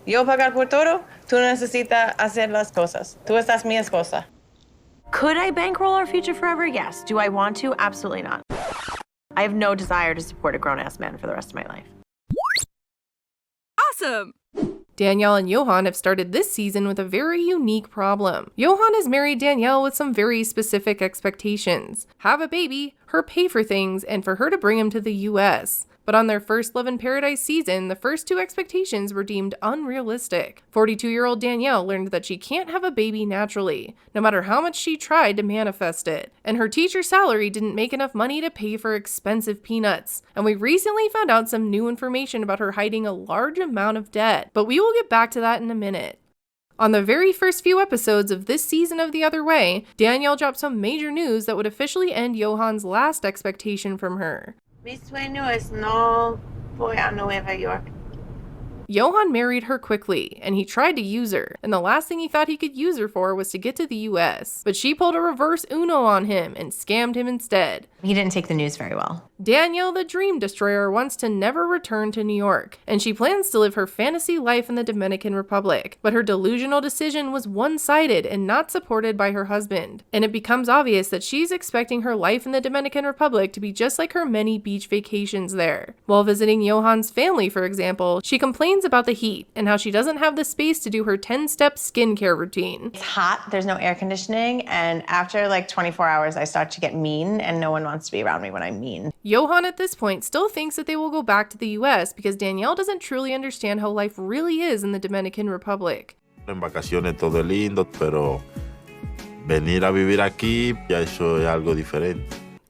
Yo pagar por todo, tú no necesitas hacer las cosas. Tú estás mi esposa. Could I bankroll our future forever? Yes. Do I want to? Absolutely not. I have no desire to support a grown-ass man for the rest of my life. Awesome! Danielle and Yohan have started this season with a very unique problem. Yohan has married Danielle with some very specific expectations. Have a baby, her pay for things, and for her to bring him to the US. But on their first Love in Paradise season, the first two expectations were deemed unrealistic. 42-year-old Danielle learned that she can't have a baby naturally, no matter how much she tried to manifest it. And her teacher salary didn't make enough money to pay for expensive peanuts. And we recently found out some new information about her hiding a large amount of debt. But we will get back to that in a minute. On the very first few episodes of this season of The Other Way, Danielle dropped some major news that would officially end Yohan's last expectation from her. Mi sueño es no voy a Nueva York. Yohan married her quickly, and he tried to use her, and the last thing he thought he could use her for was to get to the US. But she pulled a reverse Uno on him and scammed him instead. He didn't take the news very well. Danielle, the Dream Destroyer, wants to never return to New York, and she plans to live her fantasy life in the Dominican Republic. But her delusional decision was one-sided and not supported by her husband. And it becomes obvious that she's expecting her life in the Dominican Republic to be just like her many beach vacations there. While visiting Yohan's family, for example, she complains about the heat and how she doesn't have the space to do her 10-step skincare routine. It's hot, there's no air conditioning, and after like 24 hours, I start to get mean, and no one wants to be around me when I'm mean. Yohan at this point still thinks that they will go back to the US because Danielle doesn't truly understand how life really is in the Dominican Republic. En vacaciones todo es lindo, pero venir a vivir aquí, ya eso es algo diferente.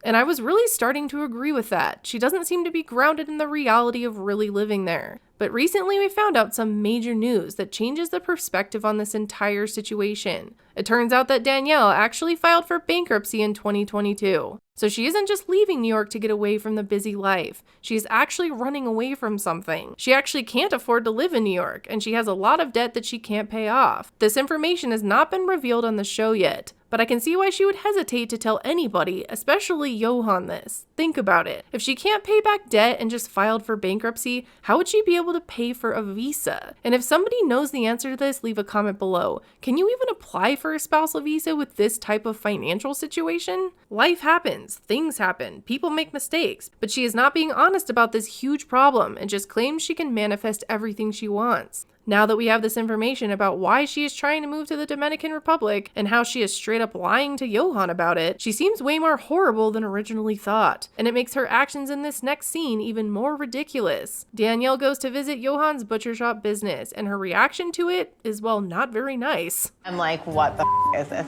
And I was really starting to agree with that. She doesn't seem to be grounded in the reality of really living there. But recently we found out some major news that changes the perspective on this entire situation. It turns out that Danielle actually filed for bankruptcy in 2022. So she isn't just leaving New York to get away from the busy life. She's actually running away from something. She actually can't afford to live in New York, and she has a lot of debt that she can't pay off. This information has not been revealed on the show yet, but I can see why she would hesitate to tell anybody, especially Yohan, this. Think about it. If she can't pay back debt and just filed for bankruptcy, how would she be able to pay for a visa? And if somebody knows the answer to this, leave a comment below. Can you even apply for a spousal visa with this type of financial situation? Life happens, things happen, people make mistakes, but she is not being honest about this huge problem and just claims she can manifest everything she wants. Now that we have this information about why she is trying to move to the Dominican Republic and how she is straight up lying to Yohan about it, she seems way more horrible than originally thought. And it makes her actions in this next scene even more ridiculous. Danielle goes to visit Yohan's butcher shop business, and her reaction to it is, well, not very nice. I'm like, what the is this?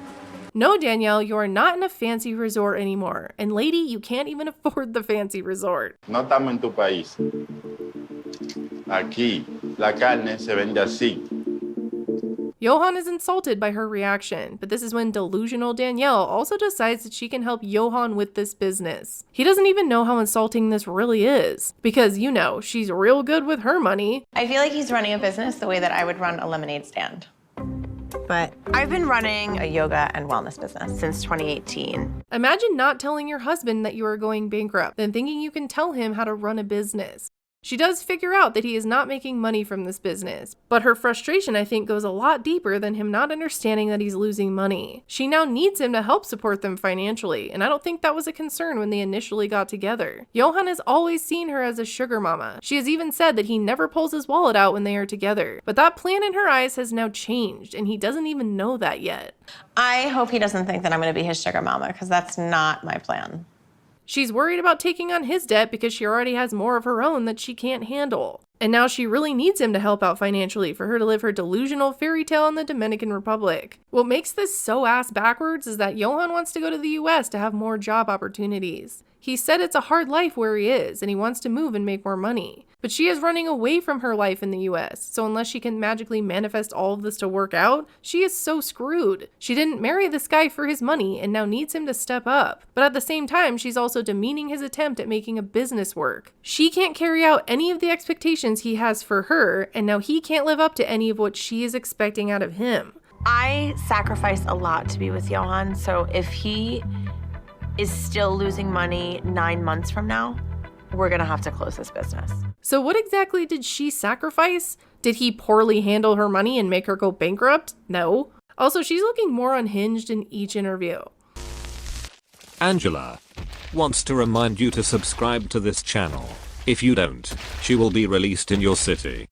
No, Danielle, you are not in a fancy resort anymore. And lady, you can't even afford the fancy resort. No estamos en tu país. Aquí, la carne se vende así. Yohan is insulted by her reaction, but this is when delusional Danielle also decides that she can help Yohan with this business. He doesn't even know how insulting this really is, because, you know, she's real good with her money. I feel like he's running a business the way that I would run a lemonade stand. But I've been running a yoga and wellness business since 2018. Imagine not telling your husband that you are going bankrupt, then thinking you can tell him how to run a business. She does figure out that he is not making money from this business, but her frustration, I think, goes a lot deeper than him not understanding that he's losing money. She now needs him to help support them financially, and I don't think that was a concern when they initially got together. Yohan has always seen her as a sugar mama. She has even said that he never pulls his wallet out when they are together, but that plan in her eyes has now changed, and he doesn't even know that yet. I hope he doesn't think that I'm going to be his sugar mama, because that's not my plan. She's worried about taking on his debt because she already has more of her own that she can't handle. And now she really needs him to help out financially for her to live her delusional fairy tale in the Dominican Republic. What makes this so ass backwards is that Yohan wants to go to the US to have more job opportunities. He said it's a hard life where he is, and he wants to move and make more money. But she is running away from her life in the US, so unless she can magically manifest all of this to work out, she is so screwed. She didn't marry this guy for his money and now needs him to step up. But at the same time, she's also demeaning his attempt at making a business work. She can't carry out any of the expectations he has for her, and now he can't live up to any of what she is expecting out of him. I sacrificed a lot to be with Yohan, so if he is still losing money 9 months from now, we're gonna have to close this business. So what exactly did she sacrifice? Did he poorly handle her money and make her go bankrupt? No. Also, she's looking more unhinged in each interview. Angela wants to remind you to subscribe to this channel. If you don't, she will be released in your city.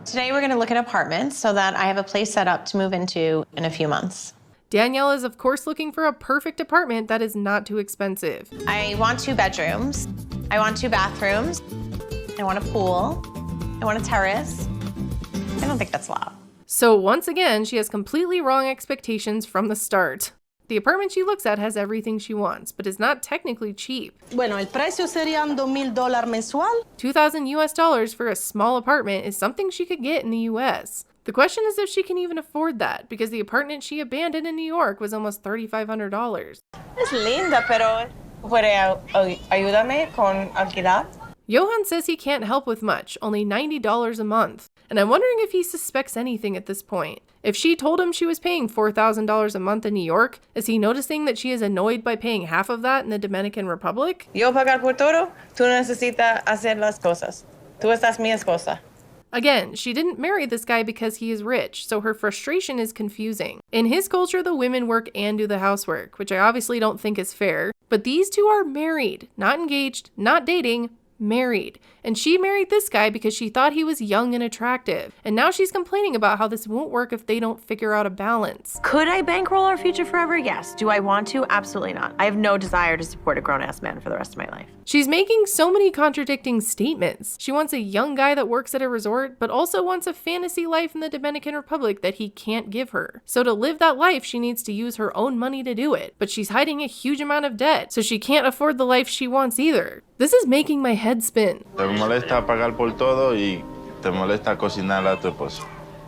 Today we're going to look at apartments so that I have a place set up to move into in a few months. Danielle is of course looking for a perfect apartment that is not too expensive. I want 2 bedrooms. I want 2 bathrooms. I want a pool. I want a terrace. I don't think that's a lot. So once again, she has completely wrong expectations from the start. The apartment she looks at has everything she wants, but is not technically cheap. Bueno, el precio serían $2,000 mensual. $2,000 for a small apartment is something she could get in the US. The question is if she can even afford that, because the apartment she abandoned in New York was almost $3,500. Es linda, pero ¿puede ayudarme con alquilar? Yohan says he can't help with much, only $90 a month. And I'm wondering if he suspects anything at this point. If she told him she was paying $4,000 a month in New York, is he noticing that she is annoyed by paying half of that in the Dominican Republic? Yo pagar por todo, tú necesitas hacer las cosas. Tú estás mi esposa. Again, she didn't marry this guy because he is rich, so her frustration is confusing. In his culture, the women work and do the housework, which I obviously don't think is fair. But these two are married, not engaged, not dating, married. And she married this guy because she thought he was young and attractive. And now she's complaining about how this won't work if they don't figure out a balance. Could I bankroll our future forever? Yes. Do I want to? Absolutely not. I have no desire to support a grown-ass man for the rest of my life. She's making so many contradicting statements. She wants a young guy that works at a resort, but also wants a fantasy life in the Dominican Republic that he can't give her. So to live that life, she needs to use her own money to do it. But she's hiding a huge amount of debt, so she can't afford the life she wants either. This is making my head spin. Te molesta pagar por todo y te molesta cocinar a tu esposo.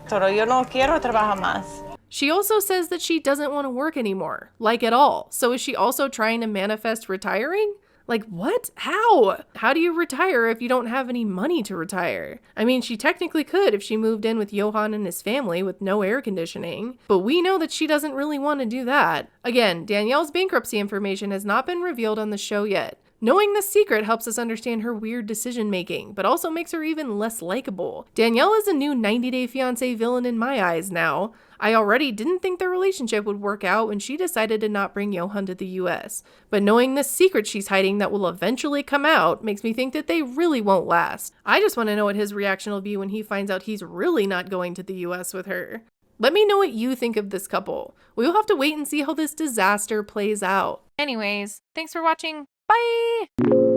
Pero yo no quiero trabajar más. She also says that she doesn't want to work anymore, like at all. So is she also trying to manifest retiring? Like what? How? How do you retire if you don't have any money to retire? I mean, she technically could if she moved in with Yohan and his family with no air conditioning, but we know that she doesn't really want to do that. Again, Danielle's bankruptcy information has not been revealed on the show yet. Knowing this secret helps us understand her weird decision-making, but also makes her even less likable. Danielle is a new 90-Day Fiancé villain in my eyes now. I already didn't think their relationship would work out when she decided to not bring Yohan to the US. But knowing this secret she's hiding that will eventually come out makes me think that they really won't last. I just want to know what his reaction will be when he finds out he's really not going to the US with her. Let me know what you think of this couple. We will have to wait and see how this disaster plays out. Anyways, thanks for watching. Bye!